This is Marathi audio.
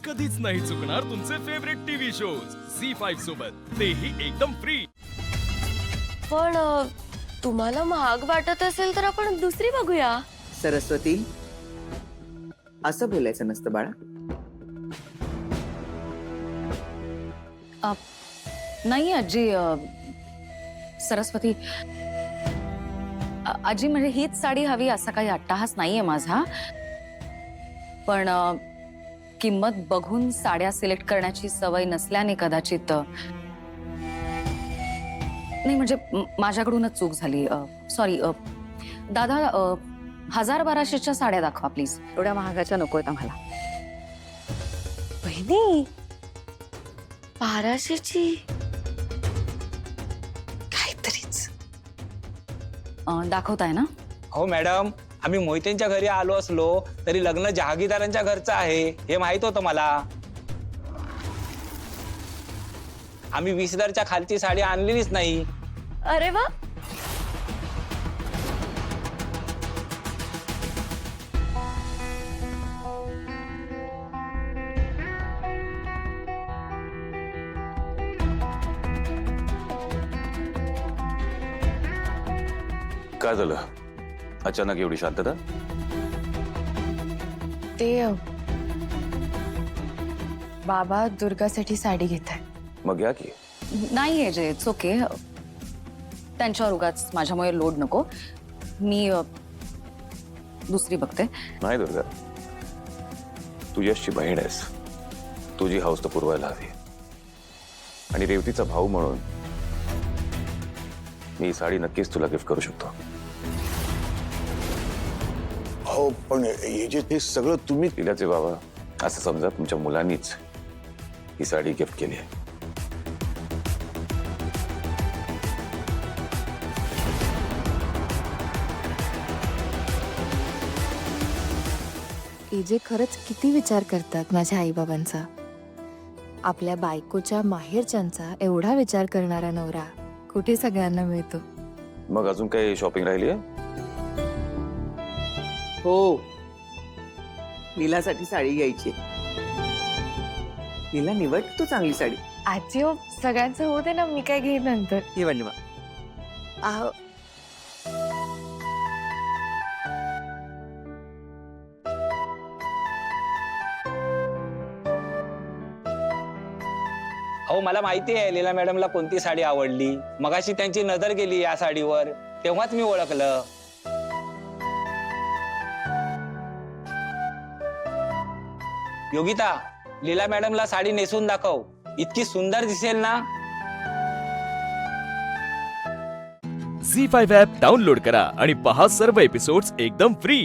कधीच नाही चुकणार तुमचे फेवरेट टीव्ही शोज झी5 सोबत, तेही एकदम फ्री। पण तुम्हाला महाग वाटत असेल तर आपण दुसरी बघूया। सरस्वती, असं बोलायचं नसतं बाळा। नाही आजी, सरस्वती आजी, म्हणजे हीच साडी हवी असा काही अट्टाहास नाहीये माझा, पण किंमत बघून साड्या सिलेक्ट करण्याची सवय नसल्याने कदाचित नाही, म्हणजे माझ्याकडूनच चूक झाली। सॉरी दादा, 1000-1200च्या साड्या दाखवा प्लीज, एवढ्या महागाच्या नकोत आम्हाला। बहिणी 1200ची काहीतरीच दाखवताय ना? हो मॅडम, आम्ही मोहितेंच्या घरी आलो असलो तरी लग्न जहागीरदारांच्या घरचं आहे हे माहित होतं मला। आम्ही 20,000च्या खालची साडी आणलेलीच नाही। अरे वा, काय झालं अचानक एवढी शांतता? ते बाबा दुर्गासाठी साडी घेत आहे। मग या की। नाही अजय, इट्स ओके, त्यांच्यावर उगाच माझ्यामुळे लोड नको, मी दुसरी बघते। नाही दुर्गा, तू यशची बहीण आहेस, तुझी हौस तर पुरवायला हवी, आणि रेवतीचा भाऊ म्हणून मी ही साडी नक्कीच तुला गिफ्ट करू शकतो। हो, पण हे सगळं तुम्ही तिलाचे बाबा असं समजा तुमच्या मुलांनीच ही साडी गिफ्ट केली आहे। जे खरंच किती विचार करतात माझ्या आईबाबांचा। आपल्या बायकोच्या माहेरच्यांचा एवढा विचार करणारा नवरा कुठे सगळ्यांना मिळतो। मग अजून काही शॉपिंग राहिली आहे? हो, लीलासाठी साडी घ्यायची। लीला, निवड तू चांगली साडी। आजी हो, सगळ्यांचं होते ना, मी काय घेईन नंतर। निवड निवड। आहो, हो, मला माहिती आहे लीला मॅडमला कोणती साडी आवडली। मगाशी त्यांची नजर गेली या साडीवर, तेव्हाच मी ओळखलं। योगिता, लीला मॅडमला साडी नेसून दाखव, इतकी सुंदर दिसेल ना। झी5 ॲप डाउनलोड करा आणि पहा सर्व एपिसोड्स एकदम फ्री।